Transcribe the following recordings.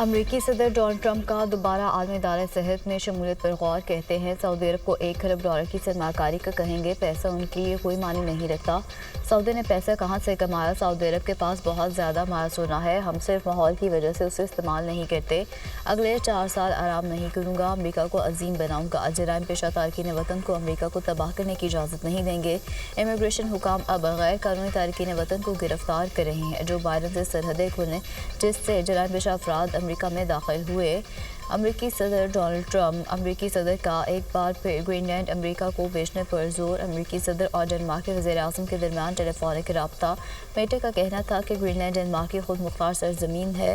امریکی صدر Donald Trump کا دوبارہ عالمی ادارہ صحت میں شمولیت پر غور، کہتے ہیں سعودی عرب کو $1 کھرب کی سرمایہ کاری کا کہیں گے پیسہ ان کے لیے کوئی معنی نہیں رکھتا۔ سعودی نے پیسہ کہاں سے کمایا؟ سعودی عرب کے پاس بہت زیادہ مال سونا ہے، ہم صرف ماحول کی وجہ سے اسے استعمال نہیں کرتے۔ اگلے 4 سال آرام نہیں کروں گا، امریکہ کو عظیم بناؤں گا، جرائم پیشہ تارکین وطن کو امریکہ کو تباہ کرنے کی اجازت نہیں دیں گے۔ امیگریشن حکام اب غیر قانونی تارکین وطن کو گرفتار کر رہے ہیں۔ جو بائیڈن سے سرحدیں کھلنے جس سے جرائم پیشہ افراد امریکہ میں داخل ہوئے۔ امریکی صدر ڈونلڈ ٹرمپ امریکی صدر کا ایک بار پھر گرین لینڈ امریکہ کو بیچنے پر زور۔ امریکی صدر اور ڈنمارک کے وزیر اعظم کے درمیان ٹیلی فونک رابطہ۔ میٹے کا کہنا تھا کہ گرین لینڈ ڈنمارک کی خود مختار سرزمین ہے،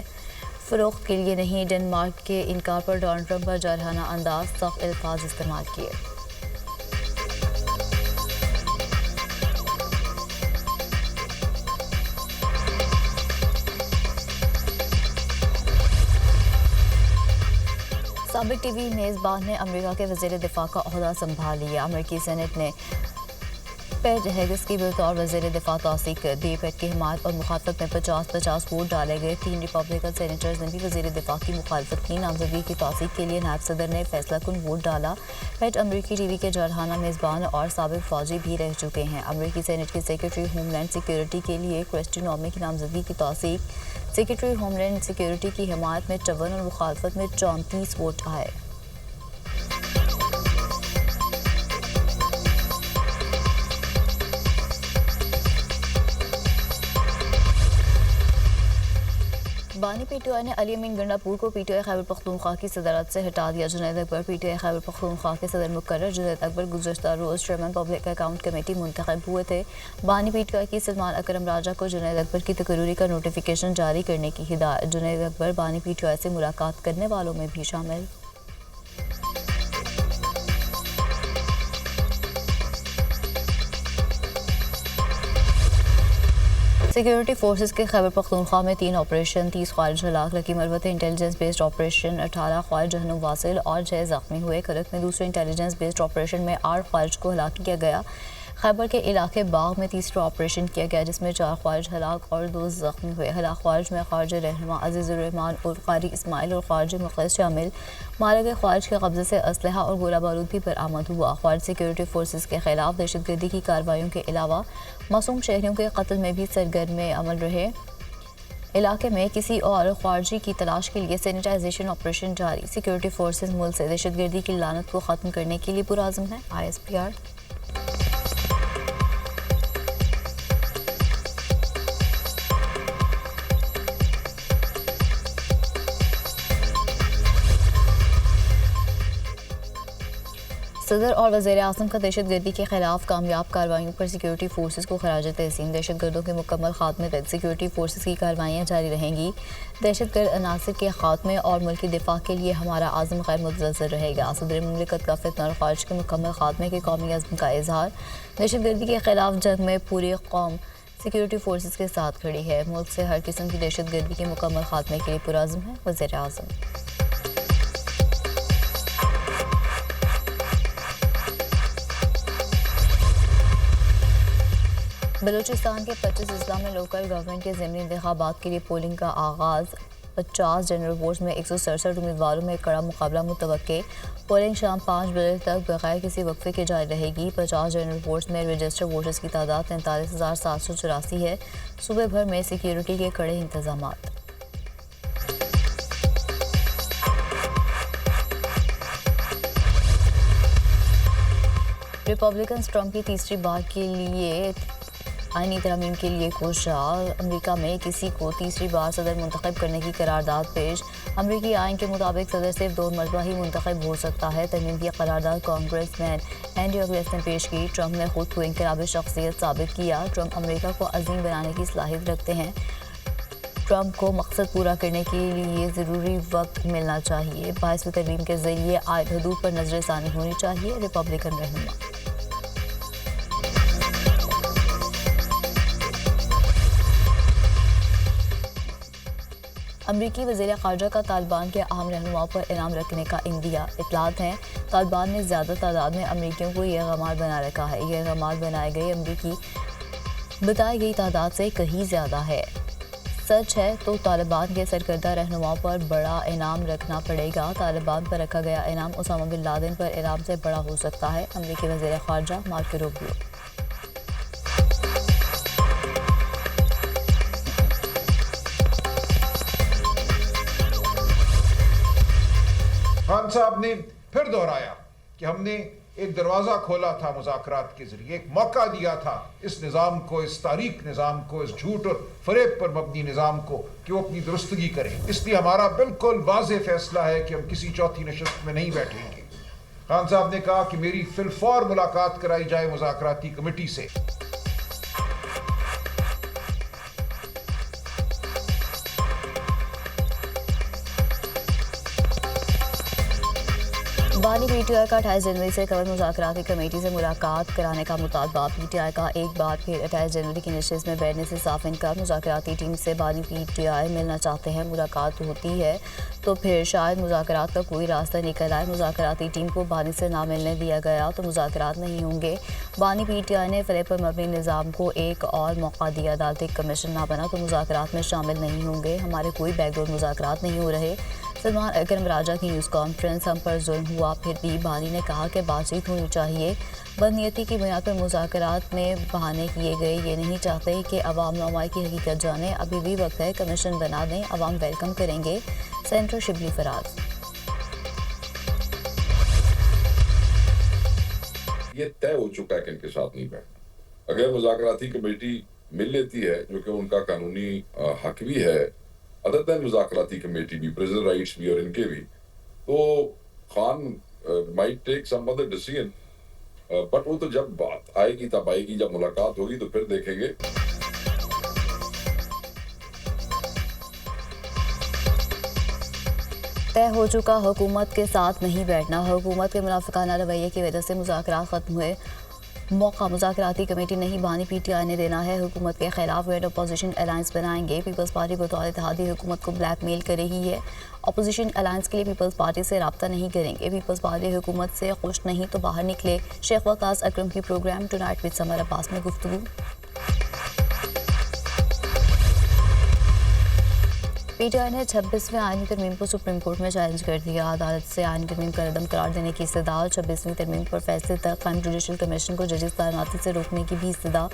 فروخت کے لیے نہیں۔ ڈنمارک کے انکار پر ڈونلڈ ٹرمپ پر جارحانہ انداز، سخت الفاظ استعمال کیے۔ سابق ٹی وی میزبان نے امریکہ کے وزیر دفاع کا عہدہ سنبھال لیا۔ امریکی سینٹ نے پیٹ ہیگس کی بطور وزیر دفاع توثیق کر دی۔ پیٹ کی حمایت اور مخالفت میں 50-50 ووٹ ڈالے گئے۔ 3 ریپبلکن سینیٹرز نے بھی وزیر دفاع کی مخالفت کی۔ نامزدگی کی توثیق کے لیے نائب صدر نے فیصلہ کن ووٹ ڈالا۔ پیٹ امریکی ٹی وی کے جارحانہ میزبان اور سابق فوجی بھی رہ چکے ہیں۔ امریکی سینٹ کی سیکرٹری ہوم لینڈ سیکیورٹی کے لیے کرسٹی نومی کی نامزدگی کی توثیق۔ سیکرٹری ہوم لینڈ سیکیورٹی کی حمایت میں 54 اور مخالفت میں 34 ووٹ آئے۔ بانی پی ٹی آئی نے علی امین گنڈا پور کو P T I Khyber Pakhtunkhwa کی صدارت سے ہٹا دیا۔ جنید اکبر P T I Khyber Pakhtunkhwa کے صدر مقرر۔ جنید اکبر گزشتہ روز چیئرمین پبلک اکاؤنٹ کمیٹی منتخب ہوئے تھے۔ بانی پی ٹی آئی کی سلمان اکرم راجہ کو جنید اکبر کی تقرری کا نوٹیفیکیشن جاری کرنے کی ہدایت۔ جنید اکبر بانی پی ٹی آئی سے ملاقات کرنے والوں میں بھی شامل۔ سیکیورٹی فورسز کے خیبر پختونخوا میں 3 آپریشن، 30 خارج ہلاک۔ لکی مروت انٹیلیجنس بیسڈ آپریشن 18 خارج جہنم واصل اور 6 زخمی ہوئے۔ کھرک میں دوسرے انٹیلیجنس بیسڈ آپریشن میں 8 خارج کو ہلاک کیا گیا۔ خیبر کے علاقے باغ میں تیسرا آپریشن کیا گیا جس میں 4 خارج ہلاک اور 2 زخمی ہوئے۔ ہلاک خارج میں خارج رہنما عزیز الرحمان اور قاری اسماعیل اور خارج مخلص شامل۔ مارے گئے خارج کے قبضے سے اسلحہ اور گولہ بارود بھی برآمد ہوا۔ خارج سیکیورٹی فورسز کے خلاف دہشت گردی کی کارروائیوں کے علاوہ معصوم شہریوں کے قتل میں بھی سرگرم عمل رہے۔ علاقے میں کسی اور خارجی کی تلاش کے لیے سینیٹائزیشن آپریشن جاری۔ سیکیورٹی فورسز ملک سے دہشت گردی کی لعنت کو ختم کرنے کے لیے پرعزم ہے۔ ISPR صدر اور وزیر اعظم کا دہشت گردی کے خلاف کامیاب کارروائیوں پر سیکیورٹی فورسز کو خراج تحسین۔ دہشت گردوں کے مکمل خاتمے تک سیکیورٹی فورسز کی کارروائیاں جاری رہیں گی۔ دہشت گرد عناصر کے خاتمے اور ملکی دفاع کے لیے ہمارا عزم غیر متزلزل رہے گا۔ صدر مملکت کا فتنہ اور خارج کے مکمل خاتمے کے قومی عزم کا اظہار۔ دہشت گردی کے خلاف جنگ میں پوری قوم سیکیورٹی فورسز کے ساتھ کھڑی ہے۔ ملک سے ہر قسم کی دہشت گردی کے مکمل خاتمے کے لیے پرعزم ہے وزیر اعظم۔ بلوچستان کے 25 اضلاع میں لوکل گورنمنٹ کے ضمنی انتخابات کے لیے پولنگ کا آغاز۔ 50 جنرل ووٹس میں 167 امیدواروں میں کڑا مقابلہ متوقع۔ پولنگ شام 5 بجے تک بغیر کسی وقفے کے جاری رہے گی۔ 50 جنرل ووٹس میں رجسٹر ووٹرز کی تعداد 43,784 ہے۔ صوبے بھر میں سیکیورٹی کے کڑے انتظامات۔ ریپبلکنز ٹرمپ کی تیسری بار کے لیے آئینی ترمیم کے لیے کوشاں۔ امریکہ میں کسی کو تیسری بار صدر منتخب کرنے کی قرارداد پیش۔ امریکی آئین کے مطابق صدر صرف 2 مرتبہ ہی منتخب ہو سکتا ہے۔ ترمیم کی قرارداد کانگریس مین اینڈی اگلس نے پیش کی۔ ٹرمپ نے خود کو انقلابی شخصیت ثابت کیا۔ ٹرمپ امریکہ کو عظیم بنانے کی صلاحیت رکھتے ہیں۔ ٹرمپ کو مقصد پورا کرنے کے لیے ضروری وقت ملنا چاہیے۔ 22ویں ترمیم کے ذریعے عائد حدود پر نظر ثانی ہونی چاہیے۔ ریپبلکن رہنما امریکی وزیر خارجہ کا طالبان کے اہم رہنماؤں پر انعام رکھنے کا عندیہ۔ اطلاعات ہیں طالبان نے زیادہ تعداد میں امریکیوں کو یرغمال بنا رکھا ہے۔ یرغمال بنائے گئے امریکی بتائی گئی تعداد سے کہیں زیادہ ہے۔ سچ ہے تو طالبان کے سرکردہ رہنماؤں پر بڑا انعام رکھنا پڑے گا. طالبان پر رکھا گیا انعام اسامہ بن لادن پر انعام سے بڑا ہو سکتا ہے. امریکی وزیر خارجہ مارکو روبیو. خان صاحب نے پھر دہرایا کہ ہم نے ایک دروازہ کھولا تھا مذاکرات کے ذریعے، ایک موقع دیا تھا اس نظام کو، اس تاریک نظام کو، اس جھوٹ اور فریب پر مبنی نظام کو کہ وہ اپنی درستگی کریں. اس لیے ہمارا بالکل واضح فیصلہ ہے کہ ہم کسی چوتھی نشست میں نہیں بیٹھیں گے. خان صاحب نے کہا کہ میری فی الفور ملاقات کرائی جائے مذاکراتی کمیٹی سے. بانی پی ٹی آئی کا 28 جنوری سے قبل مذاکراتی کمیٹی سے ملاقات کرانے کا مطالبہ. پی ٹی آئی کا ایک بار پھر 28 جنوری کی نشست میں بیٹھنے سے صاف انکار. مذاکراتی ٹیم سے بانی پی ٹی آئی ملنا چاہتے ہیں، ملاقات ہوتی ہے تو پھر شاید مذاکرات کا کوئی راستہ نکل آئے. مذاکراتی ٹیم کو بانی سے نہ ملنے دیا گیا تو مذاکرات نہیں ہوں گے. بانی پی ٹی آئی نے فریب پر مبنی نظام کو ایک اور موقع دیا. عدالتی کمیشن نہ بنا تو مذاکرات میں شامل نہیں ہوں گے. ہمارے کوئی بیک ڈور مذاکرات نہیں ہو رہے. سلمان اکرم راجہ کی نیوز کانفرنس. ہم پر ظلم ہوا پھر بھی بانی نے کہا کہ بات چیت ہونی چاہیے. بدنیتی کی بنیاد پر مذاکرات میں بہانے کیے گئے. یہ نہیں چاہتے کہ عوام نمائی کی حقیقت جانے. ابھی بھی وقت ہے، کمیشن بنا دیں، عوام ویلکم کریں گے. سینٹر شبلی فراز. یہ طے ہو چکا ہے کہ ان کے ساتھ نہیں بیٹھنا. اگر مذاکراتی کمیٹی مل لیتی ہے جو کہ ان کا قانونی حق بھی ہے، ادر دین مذاکراتی کمیٹی بھی، پریزنر رائٹس بھی اور ان کے بھی، تو Khan might take some other decision. But وہ تو جب بات آئے گی تب آئے گی، جب ملاقات ہوگی تو پھر دیکھیں گے. طے ہو چکا، حکومت کے ساتھ نہیں بیٹھنا. حکومت کے منافقانہ رویے کی وجہ سے مذاکرات ختم ہوئے. موقع مذاکراتی کمیٹی نہیں بانی پی ٹی آئی نے دینا ہے. حکومت کے خلاف ویڈ اپوزیشن الائنس بنائیں گے. پیپلز پارٹی بطور اتحادی حکومت کو بلیک میل کر رہی ہے. اپوزیشن الائنس کے لیے پیپلز پارٹی سے رابطہ نہیں کریں گے. پیپلز پارٹی حکومت سے خوش نہیں تو باہر نکلے. شیخ وقاص اکرم کی پروگرام ٹو نائٹ وتھ سمر عباس میں گفتگو. پی ٹی آئی نے 26ویں آئینی ترمیم کو سپریم کورٹ میں چیلنج کر دیا. عدالت سے آئینی ترمیم کا ردم قرار دینے کی استدعا. 26ویں ترمیم پر فیصلے تک قائم جوڈیشل کمیشن کو ججز تعیناتی سے روکنے کی بھی استدعا.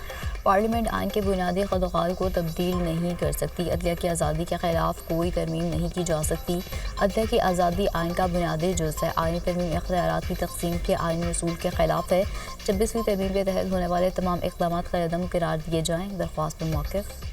پارلیمنٹ آئین کے بنیادی خدوخال کو تبدیل نہیں کر سکتی. عدلیہ کی آزادی کے خلاف کوئی ترمیم نہیں کی جا سکتی. عدلیہ کی آزادی آئین کا بنیادی جز ہے. آئینی ترمیم اختیارات کی تقسیم کے آئینی اصول کے خلاف ہے. 26ویں ترمیم کے تحت ہونے والے تمام اقدامات کا ردم قرار دیے جائیں. درخواست پر موقف.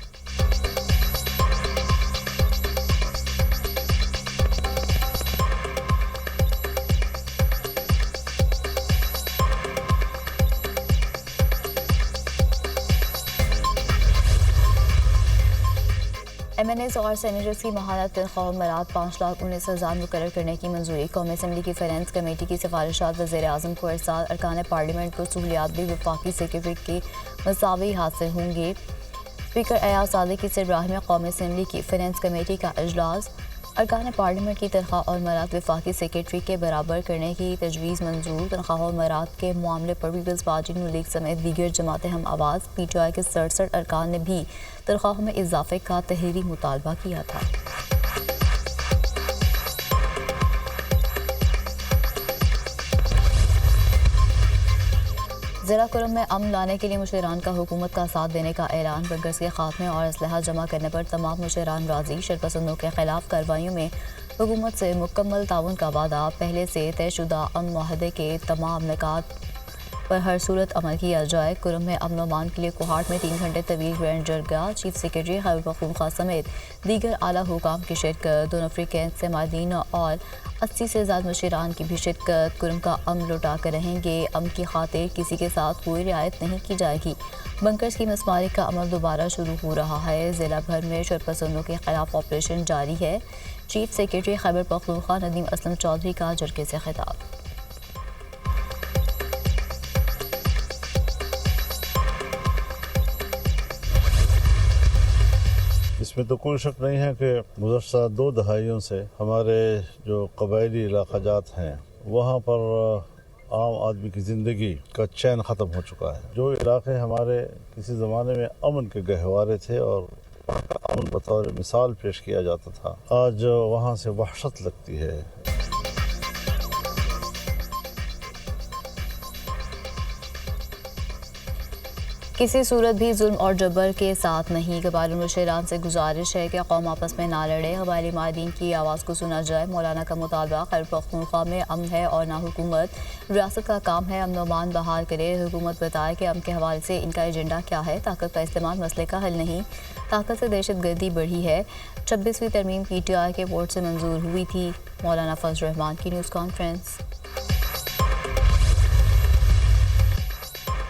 ایم این ایز اور سینیٹرز کی ماہانہ تنخواہ مراد 5,19,000 مقرر کرنے کی منظوری. قومی اسمبلی کی فینانس کمیٹی کی سفارشات وزیر اعظم کو ارسال. ارکان پارلیمنٹ کو سہولیات بھی وفاقی سیکریٹری کے مساوی حاصل ہوں گی. اسپیکر ایاز صادق کی سربراہی میں قومی اسمبلی کی فینانس کمیٹی کا اجلاس. ارکان پارلیمنٹ کی تنخواہ اور مراد وفاقی سیکریٹری کے برابر کرنے کی تجویز منظور. تنخواہ اور مراد کے معاملے پر پیپلز پارٹی نون لیگ سمیت دیگر جماعتیں ہم آواز. پی ٹی آئی کے 67 ارکان نے بھی تنخواہوں میں اضافے کا تحریری مطالبہ کیا تھا. ضلع کرم میں امن لانے کے لیے مشیران کا حکومت کا ساتھ دینے کا اعلان. بنکرز کے خاتمے اور اسلحہ جمع کرنے پر تمام مشیران راضی. شرپسندوں کے خلاف کارروائیوں میں حکومت سے مکمل تعاون کا وعدہ. پہلے سے طے شدہ امن معاہدے کے تمام نکات پر ہر صورت عمل کیا جائے. کرم میں امن و امان کے لیے کوہاٹ میں 3 گھنٹے طویل گرینڈ جرگہ. چیف سیکریٹری خیبر پختونخوا سمیت دیگر اعلیٰ حکام کی شرکت. 2 نفری کیمپ سے مائدین اور 80 سے زائد مشیران کی بھی شرکت. کرم کا امن لوٹا کر رہیں گے. امن کی خاطر کسی کے ساتھ کوئی رعایت نہیں کی جائے گی. بنکرز کی مسماری کا عمل دوبارہ شروع ہو رہا ہے. ضلع بھر میں شرپسندوں کے خلاف آپریشن جاری ہے. چیف سیکریٹری خیبر پختونخوا ندیم اسلم چودھری کا جرگے سے خطاب. اس میں تو کوئی شک نہیں ہے کہ گزشتہ 2 دہائیوں سے ہمارے جو قبائلی علاقہ جات ہیں وہاں پر عام آدمی کی زندگی کا چین ختم ہو چکا ہے. جو علاقے ہمارے کسی زمانے میں امن کے گہوارے تھے اور تعاون بطور مثال پیش کیا جاتا تھا، آج وہاں سے وحشت لگتی ہے۔ کسی صورت بھی ظلم اور جبر کے ساتھ نہیں۔ قبائلی مشیران سے گزارش ہے کہ قوم آپس میں نہ لڑے، قبائلی ماہرین کی آواز کو سنا جائے۔ مولانا کا مطالبہ خیبر پختونخوا میں امن ہے اور نہ حکومت، ریاست کا کام ہے امن و امان بحال کرے۔ حکومت بتائے کہ امن کے حوالے سے ان کا ایجنڈا کیا ہے۔ طاقت کا استعمال مسئلے کا حل نہیں، طاقت سے دہشت گردی بڑھی ہے۔ 26ویں ترمیم پی ٹی آئی کے ووٹ سے منظور ہوئی تھی۔ مولانا فضل الرحمان کی news conference.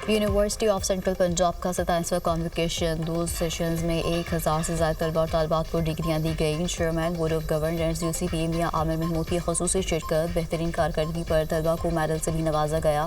University of central Punjab کا 27واں کانوکیشن، 2 سیشنز میں 1000 سے زائد طلبہ اور طالبات کو ڈگریاں دی گئیں۔ Chairman board of governance UCP میاں عامر محمود کی خصوصی شرکت۔ بہترین کارکردگی پر طلبہ کو میڈل سے بھی نوازا گیا۔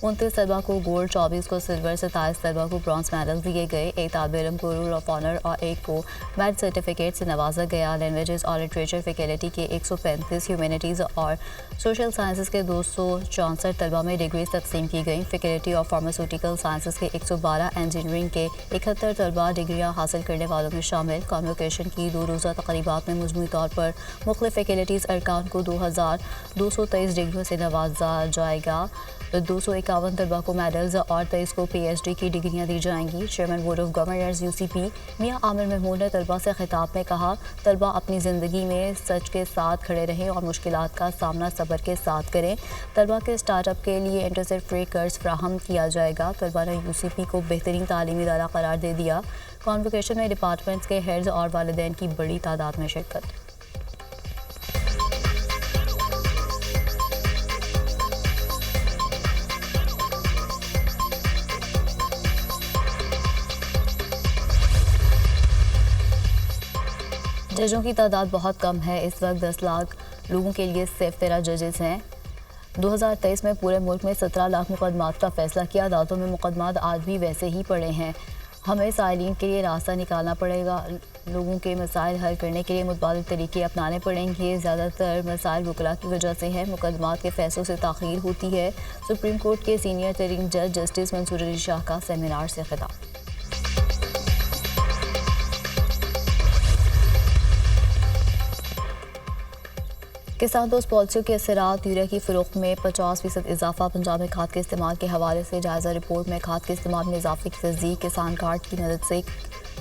29 طلبہ کو گولڈ، 24 کو سلور، 27 طلبہ کو برانز میڈل دیے گئے۔ ایک طالب علم کو رول آف آنر اور ایک کو میرٹ سرٹیفکیٹ سے نوازا گیا۔ لینگویجز اور لٹریچر فیکلٹی کے 135، ہیومینٹیز اور سوشل سائنسز کے 264 طلبہ میں ڈگریز تقسیم کی گئیں۔ فیکلٹی اور فارماسیوٹیکل سائنسز کے 112، انجینئرنگ کے 71 طلبہ ڈگریاں حاصل کرنے والوں میں شامل۔ کانوکیشن کی 2 روزہ تقریبات میں مجموعی طور پر مختلف فیکلٹیز ارکان کو 2223 ڈگریوں سے نوازا جائے گا۔ 251 طلبہ کو میڈلز اور 23 کو PhD کی ڈگریاں دی جائیں گی۔ Chairman board of governance UCP میاں عامر محمود نے طلبہ سے خطاب میں کہا، طلبہ اپنی زندگی میں سچ کے ساتھ کھڑے رہیں اور مشکلات کا سامنا صبر کے ساتھ کریں۔ طلبہ کے سٹارٹ اپ کے لیے انٹرسٹ فری قرض فراہم کیا جائے گا۔ طلبہ نے UCP کو بہترین تعلیمی ادارہ قرار دے دیا۔ کانوکیشن میں ڈپارٹمنٹس کے ہیڈز اور والدین کی بڑی تعداد میں شرکت۔ ججوں کی تعداد بہت کم ہے۔ اس وقت 10 لاکھ لوگوں کے لیے صرف 13 ججز ہیں۔ 2023 میں پورے ملک میں 17 لاکھ مقدمات کا فیصلہ کیا۔ عدالتوں میں مقدمات آج بھی ویسے ہی پڑے ہیں۔ ہمیں سائلین کے لیے راستہ نکالنا پڑے گا۔ لوگوں کے مسائل حل کرنے کے لیے متبادل طریقے اپنانے پڑیں گے۔ زیادہ تر مسائل وکلاء کی وجہ سے ہیں۔ مقدمات کے فیصلوں سے تاخیر ہوتی ہے۔ سپریم کورٹ کے سینئر ترین جج جسٹس منصور علی شاہ کا سیمینار سے خطاب۔ کسان دوست پالیسیوں کے اثرات، یوریا کی فروخت میں 50% اضافہ۔ پنجاب میں کھاد کے استعمال کے حوالے سے جائزہ رپورٹ میں کھاد کے استعمال میں اضافے کی تصدیق۔ کسان کارڈ کی مدد سے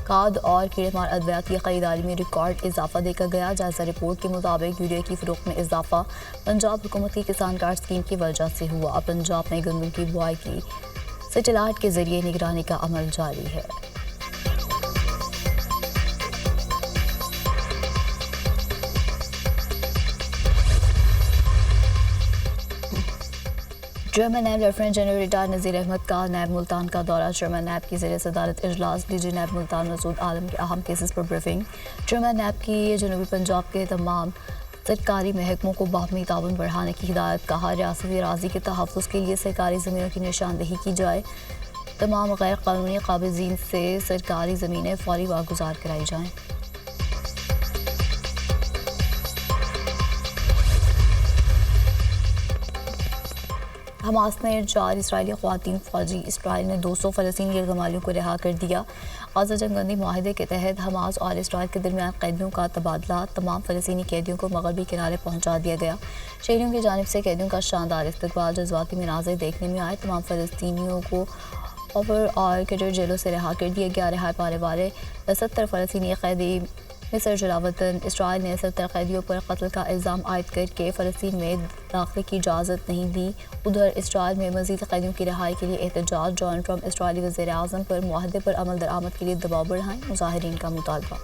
کھاد اور کیڑے مار ادویات کی خریداری میں ریکارڈ اضافہ دیکھا گیا۔ جائزہ رپورٹ کے مطابق یوریا کی فروخت میں اضافہ پنجاب حکومت کی کسان کارڈ اسکیم کی وجہ سے ہوا۔ پنجاب میں گندم کی بوائی کی سیٹلائٹ کے ذریعے نگرانی کا عمل جاری ہے۔ Chairman NAB lieutenant general retired Nazir Ahmad کا نیب ملتان کا دورہ۔ چیئرمین نیب کی زیر صدارت اجلاس، DG نیب ملتان مسعود عالم کے اہم کیسز پر بریفنگ۔ چیئرمین نیب کی جنوبی پنجاب کے تمام سرکاری محکموں کو باہمی تعاون بڑھانے کی ہدایت۔ کہا، ریاستی اراضی کے تحفظ کے لیے سرکاری زمینوں کی نشاندہی کی جائے۔ تمام غیر قانونی قابضین سے سرکاری زمینیں فوری واگزار کرائی جائیں۔ حماس نے 4 اسرائیلی خواتین فوجی۔ اسرائیل نے 200 فلسطینی یرغمالیوں کو رہا کر دیا۔ غزہ جنگ بندی معاہدے کے تحت حماس اور اسرائیل کے درمیان قیدیوں کا تبادلہ۔ تمام فلسطینی قیدیوں کو مغربی کنارے پہنچا دیا گیا۔ شہریوں کی جانب سے قیدیوں کا شاندار استقبال، جذباتی مناظر دیکھنے میں آئے۔ تمام فلسطینیوں کو اوور اور کٹر جیلوں سے رہا کر دیا گیا۔ رہائی پانے والے 70 فلسطینی قیدی مصر جلاوطن۔ اسرائیل نے 70 قیدیوں پر قتل کا الزام عائد کر کے فلسطین میں داخلے کی اجازت نہیں دی۔ ادھر اسرائیل میں مزید قیدیوں کی رہائی کے لیے احتجاج۔ ڈونلڈ ٹرمپ اسرائیلی وزیر اعظم پر معاہدے پر عمل درآمد کے لیے دباؤ بڑھائیں، مظاہرین کا مطالبہ۔